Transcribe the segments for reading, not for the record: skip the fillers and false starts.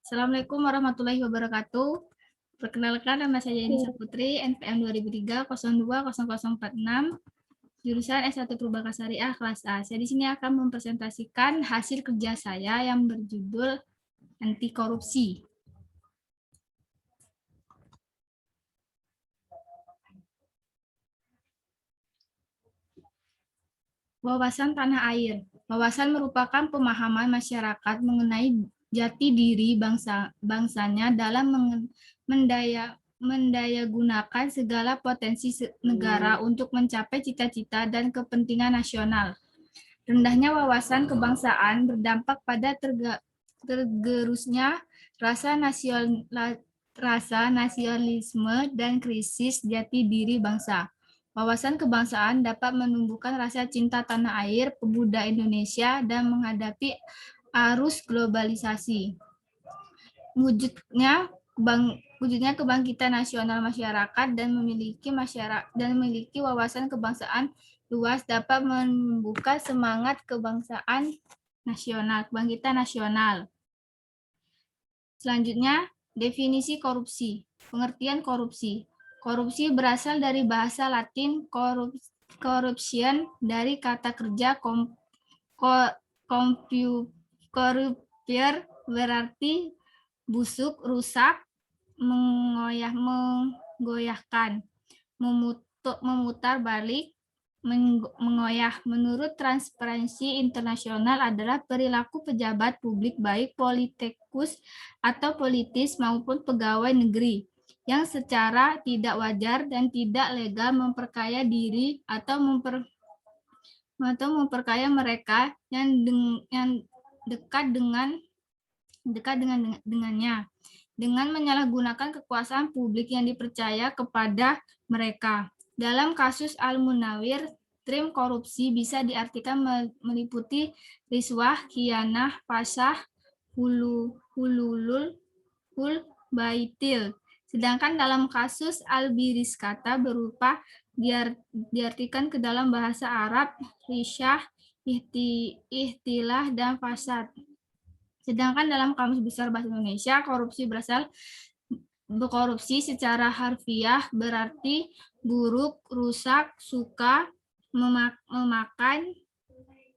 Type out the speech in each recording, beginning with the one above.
Assalamualaikum warahmatullahi wabarakatuh. Perkenalkan, nama saya Yanisa Putri, NPM 2003-020046, jurusan S1 Perbaka Syariah kelas A. Saya di sini akan mempresentasikan hasil kerja saya yang berjudul anti korupsi. Wawasan tanah air. Wawasan merupakan pemahaman masyarakat mengenai jati diri bangsanya dalam mendayagunakan segala potensi negara untuk mencapai cita-cita dan kepentingan nasional. Rendahnya wawasan kebangsaan berdampak pada tergerusnya rasa nasionalisme dan krisis jati diri bangsa. Wawasan kebangsaan dapat menumbuhkan rasa cinta tanah air, pemuda Indonesia, dan menghadapi arus globalisasi. Wujudnya kebangkitan nasional masyarakat dan memiliki wawasan kebangsaan luas dapat membuka semangat kebangsaan nasional, kebangkitan nasional. Selanjutnya, definisi korupsi. Pengertian korupsi. Korupsi berasal dari bahasa Latin corruption, dari kata kerja corrupere berarti busuk, rusak, menggoyahkan, memutar balik, mengoyah. Menurut Transparansi Internasional adalah perilaku pejabat publik baik politikus atau politis maupun pegawai negeri yang secara tidak wajar dan tidak legal memperkaya diri atau memperkaya mereka yang dekat dengannya dengan menyalahgunakan kekuasaan publik yang dipercaya kepada mereka. Dalam kasus Al-Munawir, trim korupsi bisa diartikan meliputi riswah, khianah, fasah, hulul baitil. Sedangkan dalam kasus Al-Biriskata berupa diartikan ke dalam bahasa Arab, risyah, ihtilah, dan fasad. Sedangkan dalam Kamus Besar Bahasa Indonesia, korupsi secara harfiah berarti buruk, rusak, suka,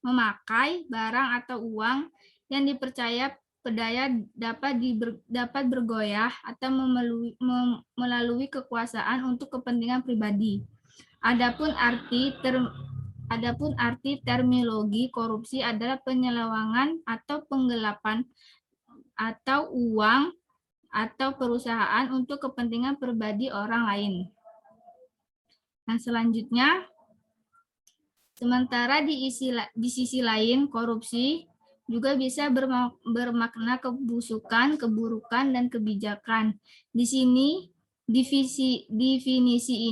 memakai barang atau uang yang dipercaya pedaya dapat bergoyah atau melalui kekuasaan untuk kepentingan pribadi. Adapun arti terminologi korupsi adalah penyelewengan atau penggelapan atau uang atau perusahaan untuk kepentingan pribadi orang lain. Nah, selanjutnya, sementara di sisi lain, korupsi juga bisa bermakna kebusukan, keburukan, dan kebijakan. Di sini, definisi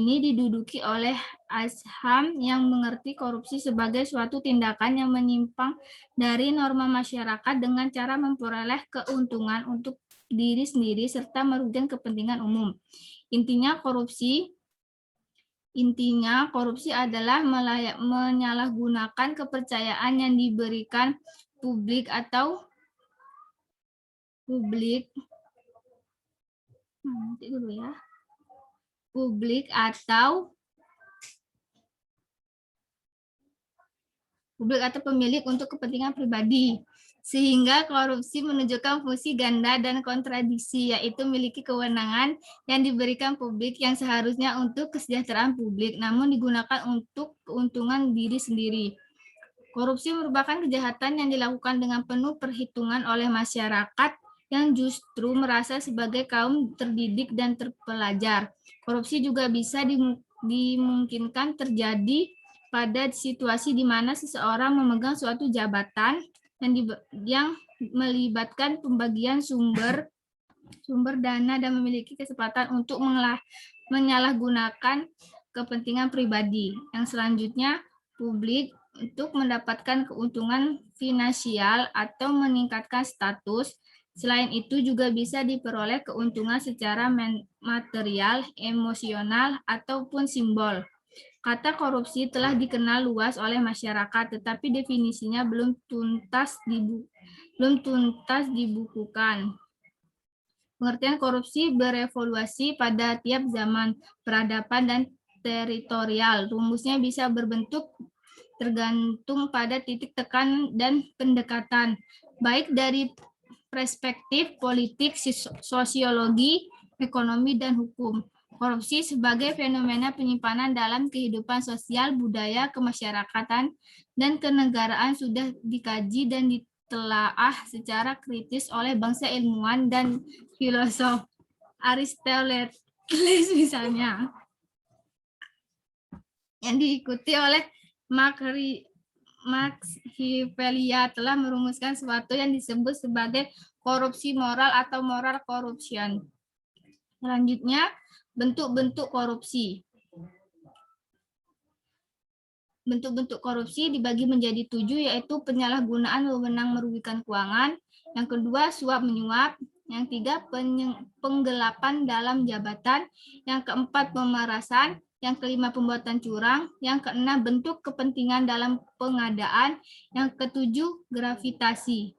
ini diduduki oleh Asham yang mengerti korupsi sebagai suatu tindakan yang menyimpang dari norma masyarakat dengan cara memperoleh keuntungan untuk diri sendiri serta merugikan kepentingan umum. Intinya korupsi adalah menyalahgunakan kepercayaan yang diberikan publik atau pemilik untuk kepentingan pribadi, sehingga korupsi menunjukkan fungsi ganda dan kontradiksi, yaitu memiliki kewenangan yang diberikan publik yang seharusnya untuk kesejahteraan publik, namun digunakan untuk keuntungan diri sendiri. Korupsi merupakan kejahatan yang dilakukan dengan penuh perhitungan oleh masyarakat yang justru merasa sebagai kaum terdidik dan terpelajar. Korupsi juga bisa dimungkinkan terjadi pada situasi di mana seseorang memegang suatu jabatan yang melibatkan pembagian sumber dana dan memiliki kesempatan untuk menyalahgunakan kepentingan pribadi. Yang selanjutnya, publik untuk mendapatkan keuntungan finansial atau meningkatkan status. Selain itu juga bisa diperoleh keuntungan secara material, emosional, ataupun simbol. Kata korupsi telah dikenal luas oleh masyarakat, tetapi definisinya belum tuntas dibukukan. Pengertian korupsi berevolusi pada tiap zaman, peradaban, dan teritorial. Rumusnya bisa berbentuk tergantung pada titik tekan dan pendekatan, baik dari perspektif politik, sosiologi, ekonomi, dan hukum. Korupsi sebagai fenomena penyimpanan dalam kehidupan sosial, budaya, kemasyarakatan, dan kenegaraan sudah dikaji dan ditelaah secara kritis oleh bangsa ilmuwan dan filosof. Aristoteles misalnya, yang diikuti oleh Machiavelli telah merumuskan sesuatu yang disebut sebagai korupsi moral atau moral corruption. Selanjutnya, bentuk-bentuk korupsi. Bentuk-bentuk korupsi dibagi menjadi 7, yaitu penyalahgunaan wewenang merugikan keuangan, yang kedua suap menyuap, yang tiga penggelapan dalam jabatan, yang keempat pemerasan, yang kelima pembuatan curang, yang keenam bentuk kepentingan dalam pengadaan, yang ketujuh gravitasi.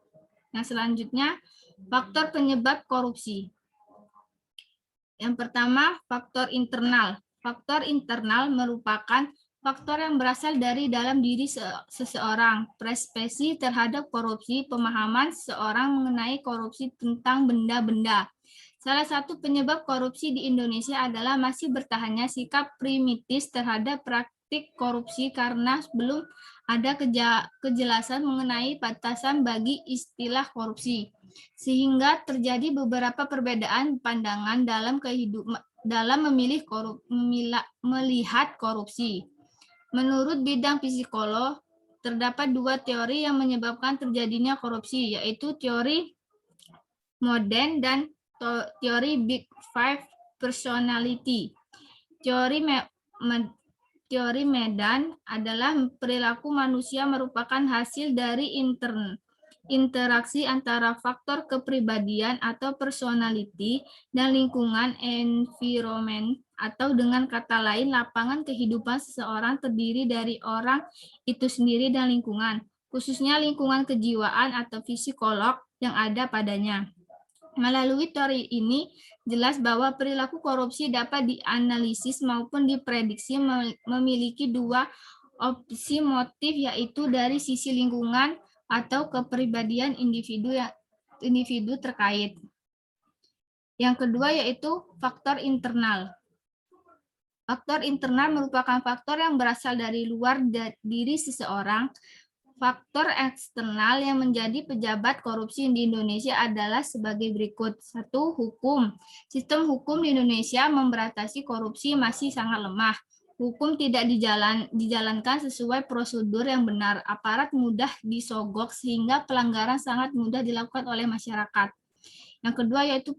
Yang selanjutnya, faktor penyebab korupsi. Yang pertama, faktor internal. Faktor internal merupakan faktor yang berasal dari dalam diri seseorang, persepsi terhadap korupsi, pemahaman seseorang mengenai korupsi tentang benda-benda. Salah satu penyebab korupsi di Indonesia adalah masih bertahannya sikap primitif terhadap praktik korupsi karena belum ada kejelasan mengenai batasan bagi istilah korupsi, sehingga terjadi beberapa perbedaan pandangan dalam melihat korupsi. Menurut bidang psikolog, terdapat 2 teori yang menyebabkan terjadinya korupsi, yaitu teori Modern dan teori Big Five personality. Teori Medan adalah perilaku manusia merupakan hasil dari interaksi antara faktor kepribadian atau personality dan lingkungan environment, atau dengan kata lain lapangan kehidupan seseorang terdiri dari orang itu sendiri dan lingkungan, khususnya lingkungan kejiwaan atau psikolog yang ada padanya. Melalui teori ini, jelas bahwa perilaku korupsi dapat dianalisis maupun diprediksi memiliki 2 opsi motif, yaitu dari sisi lingkungan atau kepribadian individu terkait. Yang kedua yaitu faktor internal. Faktor internal merupakan faktor yang berasal dari luar diri seseorang. Faktor eksternal yang menjadi pejabat korupsi di Indonesia adalah sebagai berikut. 1. Hukum. Sistem hukum di Indonesia memberantas korupsi masih sangat lemah. Hukum tidak dijalankan sesuai prosedur yang benar. Aparat mudah disogok sehingga pelanggaran sangat mudah dilakukan oleh masyarakat. Yang kedua yaitu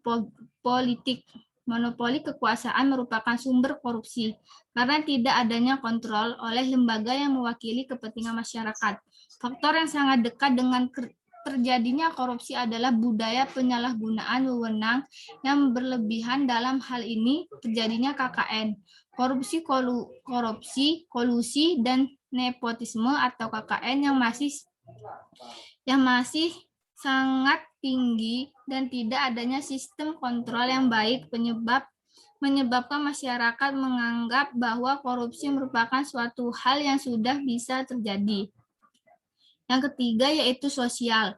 politik. Monopoli kekuasaan merupakan sumber korupsi karena tidak adanya kontrol oleh lembaga yang mewakili kepentingan masyarakat. Faktor yang sangat dekat dengan terjadinya korupsi adalah budaya penyalahgunaan wewenang yang berlebihan. Dalam hal ini terjadinya KKN, korupsi, kolusi, dan nepotisme atau KKN yang masih sangat tinggi, dan tidak adanya sistem kontrol yang baik menyebabkan masyarakat menganggap bahwa korupsi merupakan suatu hal yang sudah bisa terjadi. Yang ketiga yaitu sosial.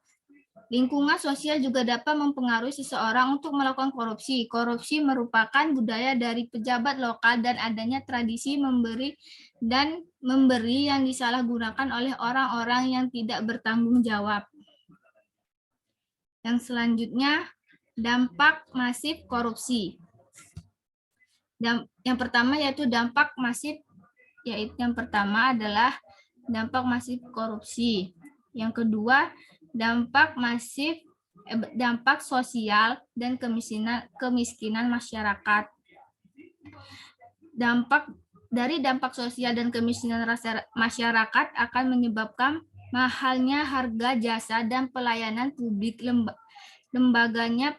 Lingkungan sosial juga dapat mempengaruhi seseorang untuk melakukan korupsi. Korupsi merupakan budaya dari pejabat lokal dan adanya tradisi memberi yang disalahgunakan oleh orang-orang yang tidak bertanggung jawab. Yang selanjutnya, dampak masif korupsi. Yang pertama yaitu dampak masif, yang pertama adalah dampak masif korupsi. Yang kedua, dampak sosial dan kemiskinan masyarakat. Dampak sosial dan kemiskinan masyarakat akan menyebabkan mahalnya harga jasa dan pelayanan publik, lembaganya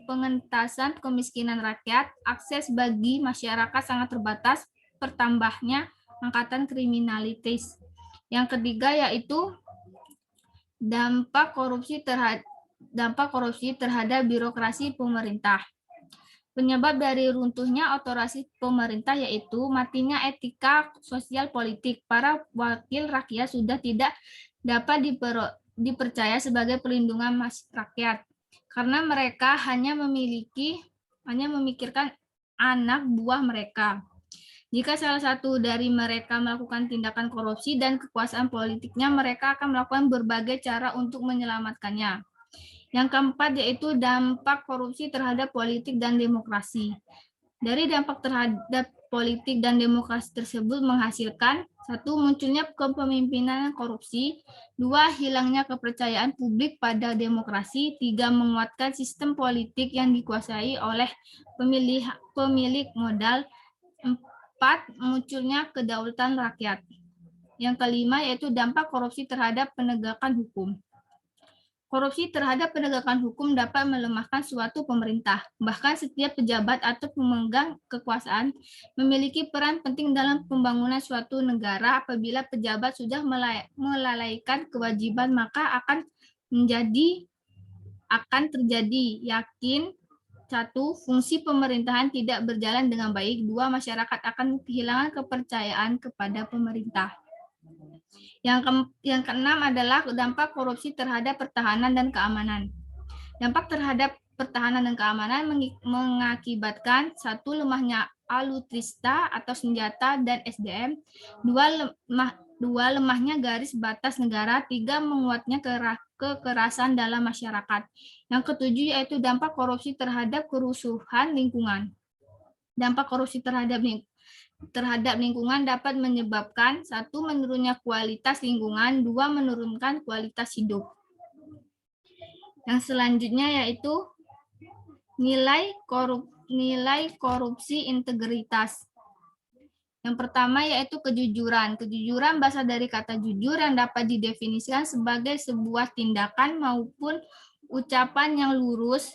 pengentasan kemiskinan rakyat, akses bagi masyarakat sangat terbatas, bertambahnya angkatan kriminalitas. Yang ketiga yaitu dampak korupsi dampak korupsi terhadap birokrasi pemerintah. Penyebab dari runtuhnya otorasi pemerintah yaitu matinya etika sosial politik. Para wakil rakyat sudah tidak dapat dipercaya sebagai pelindungan rakyat karena mereka hanya memikirkan anak buah mereka. Jika salah satu dari mereka melakukan tindakan korupsi dan kekuasaan politiknya, mereka akan melakukan berbagai cara untuk menyelamatkannya. Yang keempat yaitu dampak korupsi terhadap politik dan demokrasi. Dari dampak terhadap politik dan demokrasi tersebut menghasilkan: 1. Munculnya kepemimpinan korupsi. 2. Hilangnya kepercayaan publik pada demokrasi. 3. Menguatkan sistem politik yang dikuasai oleh pemilik modal. 4. Munculnya kedaulatan rakyat. Yang kelima yaitu dampak korupsi terhadap penegakan hukum. Korupsi terhadap penegakan hukum dapat melemahkan suatu pemerintah. Bahkan setiap pejabat atau pemegang kekuasaan memiliki peran penting dalam pembangunan suatu negara. Apabila pejabat sudah melalaikan kewajiban, maka akan terjadi yakin: 1. Fungsi pemerintahan tidak berjalan dengan baik. 2. Masyarakat akan kehilangan kepercayaan kepada pemerintah. Yang keenam adalah dampak korupsi terhadap pertahanan dan keamanan. Dampak terhadap pertahanan dan keamanan mengakibatkan: 1. Lemahnya alutsista atau senjata dan SDM. 2. Lemahnya garis batas negara. 3. Menguatnya kekerasan dalam masyarakat. Yang ketujuh yaitu dampak korupsi terhadap kerusuhan lingkungan. Dampak korupsi terhadap lingkungan dapat menyebabkan: 1. Menurunnya kualitas lingkungan. 2. Menurunkan kualitas hidup. Yang selanjutnya yaitu nilai korupsi integritas. Yang pertama yaitu kejujuran. Kejujuran berasal dari kata jujur yang dapat didefinisikan sebagai sebuah tindakan maupun ucapan yang lurus,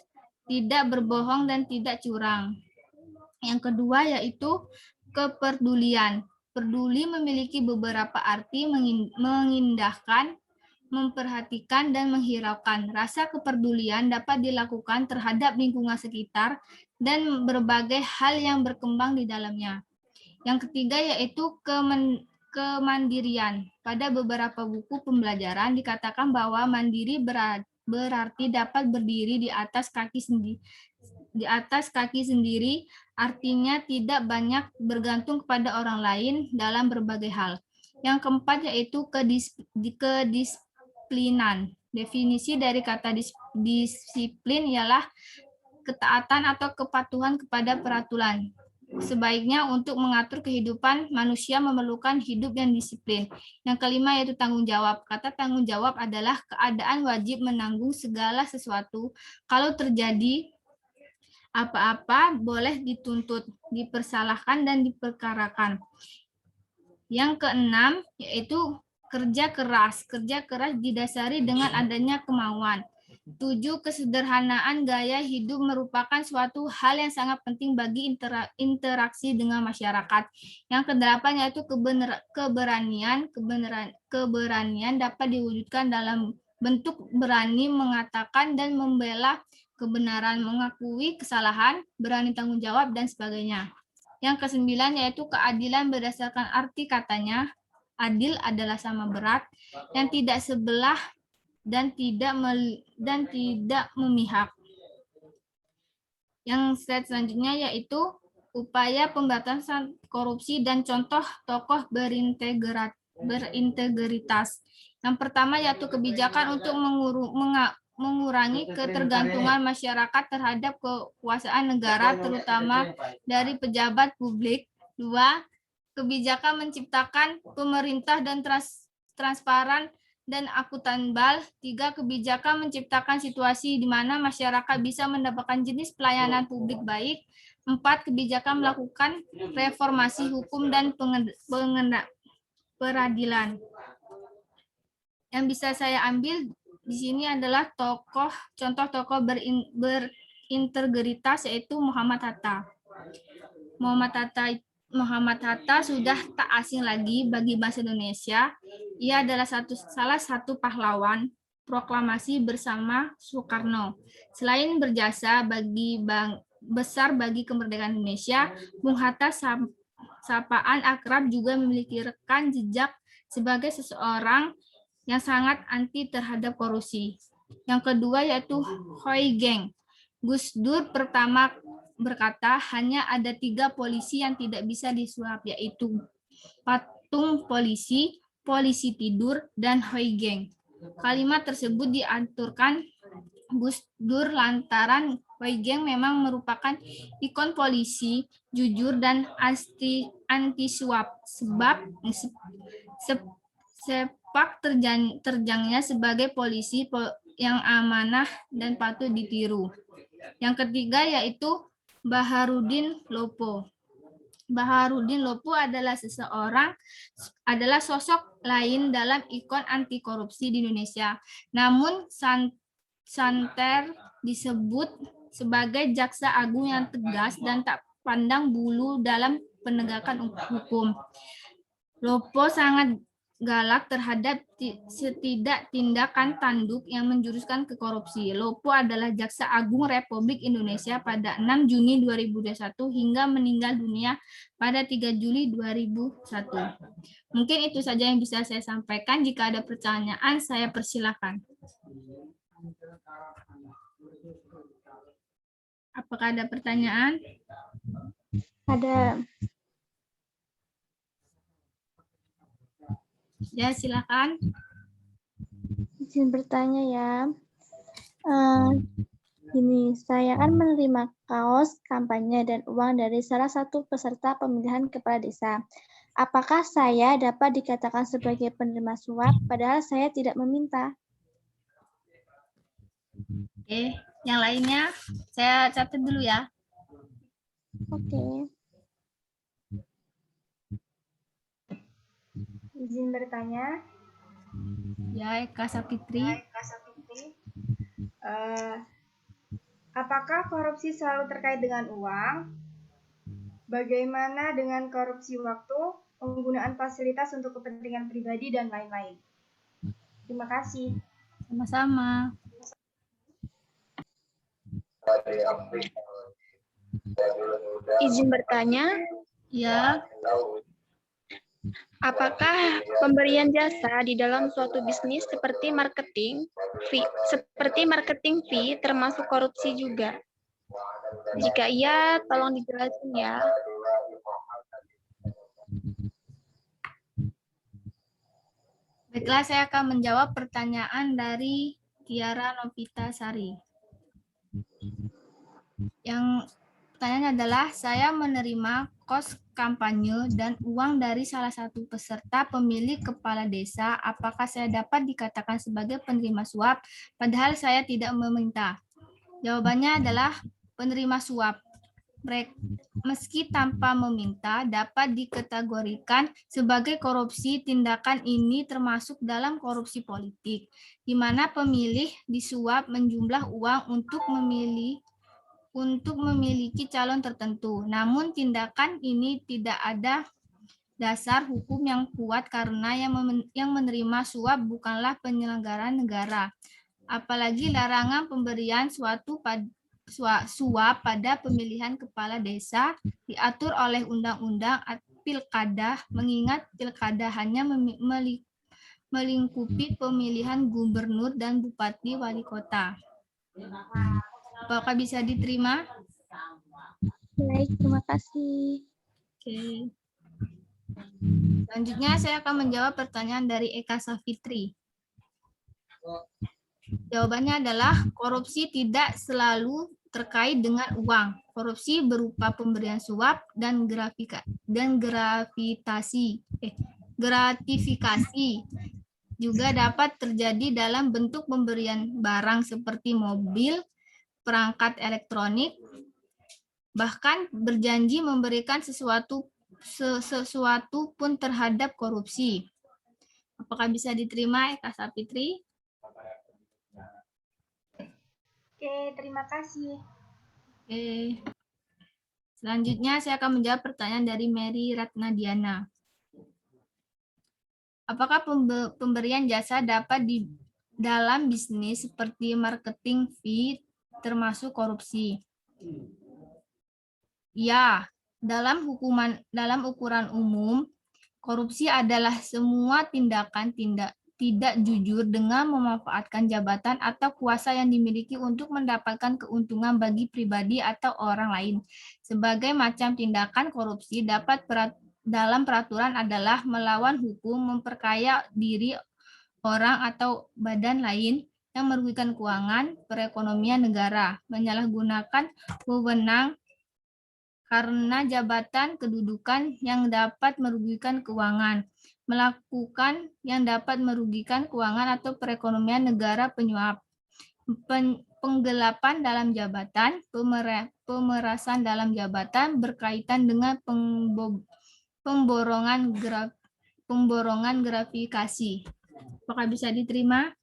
tidak berbohong dan tidak curang. Yang kedua yaitu kepedulian. Peduli memiliki beberapa arti: mengindahkan, memperhatikan, dan menghiraukan. Rasa kepedulian dapat dilakukan terhadap lingkungan sekitar dan berbagai hal yang berkembang di dalamnya. Yang ketiga yaitu kemandirian. Pada beberapa buku pembelajaran dikatakan bahwa mandiri berarti dapat berdiri di atas kaki sendiri, artinya tidak banyak bergantung kepada orang lain dalam berbagai hal. Yang keempat yaitu kedisiplinan. Definisi dari kata disiplin ialah ketaatan atau kepatuhan kepada peraturan. Sebaiknya untuk mengatur kehidupan manusia memerlukan hidup yang disiplin. Yang kelima yaitu tanggung jawab. Kata tanggung jawab adalah keadaan wajib menanggung segala sesuatu. Kalau terjadi apa-apa boleh dituntut, dipersalahkan, dan diperkarakan. Yang keenam yaitu kerja keras. Kerja keras didasari dengan adanya kemauan. 7. Kesederhanaan gaya hidup merupakan suatu hal yang sangat penting bagi interaksi dengan masyarakat. Yang kedelapan yaitu keberanian. Keberanian dapat diwujudkan dalam bentuk berani mengatakan dan membela kebenaran, mengakui kesalahan, berani tanggung jawab, dan sebagainya. Yang kesembilan yaitu keadilan berdasarkan arti katanya. Adil adalah sama berat, yang tidak sebelah dan tidak memihak. Yang slide selanjutnya yaitu upaya pemberantasan korupsi dan contoh tokoh berintegritas. Yang pertama yaitu kebijakan untuk mengurangi ketergantungan masyarakat terhadap kekuasaan negara, terutama dari pejabat publik. 2. Kebijakan menciptakan pemerintah dan transparan dan akuntabel. 3. Kebijakan menciptakan situasi di mana masyarakat bisa mendapatkan jenis pelayanan publik baik. 4. Kebijakan melakukan reformasi hukum dan peradilan. Yang bisa saya ambil di sini adalah contoh tokoh berintegritas yaitu Muhammad Hatta. Muhammad Hatta sudah tak asing lagi bagi bangsa Indonesia. Ia adalah salah satu pahlawan proklamasi bersama Soekarno. Selain berjasa besar bagi kemerdekaan Indonesia, Bung Hatta sapaan akrab juga memiliki rekam jejak sebagai seseorang yang sangat anti terhadap korupsi. Yang kedua yaitu Hoi Geng. Gus Dur pertama berkata hanya ada 3 polisi yang tidak bisa disuap, yaitu patung polisi, polisi tidur, dan Hoi Geng. Kalimat tersebut diaturkan Gus Dur lantaran Hoi Geng memang merupakan ikon polisi jujur dan anti suap, sebab sepak terjangnya sebagai polisi yang amanah dan patut ditiru. Yang ketiga yaitu Baharudin Lopo. Baharudin Lopo adalah sosok lain dalam ikon anti korupsi di Indonesia. Namun santer disebut sebagai jaksa agung yang tegas dan tak pandang bulu dalam penegakan hukum. Lopo sangat galak terhadap setidak tindakan tanduk yang menjuruskan ke korupsi. Lopo adalah Jaksa Agung Republik Indonesia pada 6 Juni 2021 hingga meninggal dunia pada 3 Juli 2001. Mungkin itu saja yang bisa saya sampaikan. Jika ada pertanyaan, saya persilakan. Apakah ada pertanyaan? Ada. Ya, silakan. Izin bertanya ya. Gini, saya kan menerima kaos kampanye dan uang dari salah satu peserta pemilihan kepala desa. Apakah saya dapat dikatakan sebagai penerima suap padahal saya tidak meminta? Oke, yang lainnya saya catat dulu ya. Oke. Izin bertanya. Ya, Eka Sapitri. Apakah korupsi selalu terkait dengan uang? Bagaimana dengan korupsi waktu, penggunaan fasilitas untuk kepentingan pribadi, dan lain-lain? Terima kasih. Sama-sama. Izin bertanya. Ya. Apakah pemberian jasa di dalam suatu bisnis seperti marketing fee termasuk korupsi juga? Jika iya, tolong dijelasin ya. Baiklah, saya akan menjawab pertanyaan dari Tiara Novita Sari. Yang pertanyaannya adalah, saya menerima kos kampanye dan uang dari salah satu peserta pemilik kepala desa. Apakah saya dapat dikatakan sebagai penerima suap, padahal saya tidak meminta? Jawabannya adalah penerima suap. Meski tanpa meminta, dapat dikategorikan sebagai korupsi. Tindakan ini termasuk dalam korupsi politik, di mana pemilih disuap menjumlah uang untuk memiliki calon tertentu. Namun tindakan ini tidak ada dasar hukum yang kuat karena yang menerima suap bukanlah penyelenggara negara. Apalagi larangan pemberian suap pada pemilihan kepala desa diatur oleh Undang-Undang Pilkada, mengingat pilkada hanya melingkupi pemilihan gubernur dan bupati wali kota. Apakah bisa diterima? Baik, terima kasih. Oke. Selanjutnya saya akan menjawab pertanyaan dari Eka Safitri. Jawabannya adalah korupsi tidak selalu terkait dengan uang. Korupsi berupa pemberian suap dan gratifikasi juga dapat terjadi dalam bentuk pemberian barang seperti mobil, perangkat elektronik, bahkan berjanji memberikan sesuatu pun terhadap korupsi. Apakah bisa diterima, Eka Sapitri? Oke, terima kasih. Oke. Selanjutnya saya akan menjawab pertanyaan dari Mary Ratnadiana. Apakah pemberian jasa dapat dalam bisnis seperti marketing fee termasuk korupsi? Ya, dalam ukuran umum, korupsi adalah semua tindakan tidak jujur dengan memanfaatkan jabatan atau kuasa yang dimiliki untuk mendapatkan keuntungan bagi pribadi atau orang lain. Sebagai macam tindakan korupsi dalam peraturan adalah melawan hukum, memperkaya diri orang atau badan lain yang merugikan keuangan perekonomian negara, menyalahgunakan wewenang karena jabatan kedudukan yang dapat merugikan keuangan, melakukan yang dapat merugikan keuangan atau perekonomian negara, penyuap, penggelapan dalam jabatan, pemerasan dalam jabatan berkaitan dengan pemborongan gratifikasi. Apakah bisa diterima?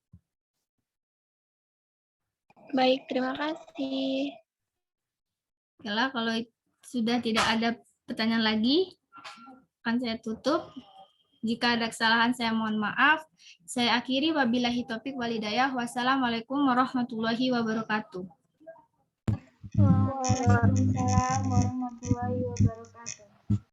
Baik, terima kasih. Okelah, kalau sudah tidak ada pertanyaan lagi, akan saya tutup. Jika ada kesalahan, saya mohon maaf. Saya akhiri, wabillahi taufiq walhidayah. Wassalamualaikum warahmatullahi wabarakatuh. Waalaikumsalam warahmatullahi wabarakatuh.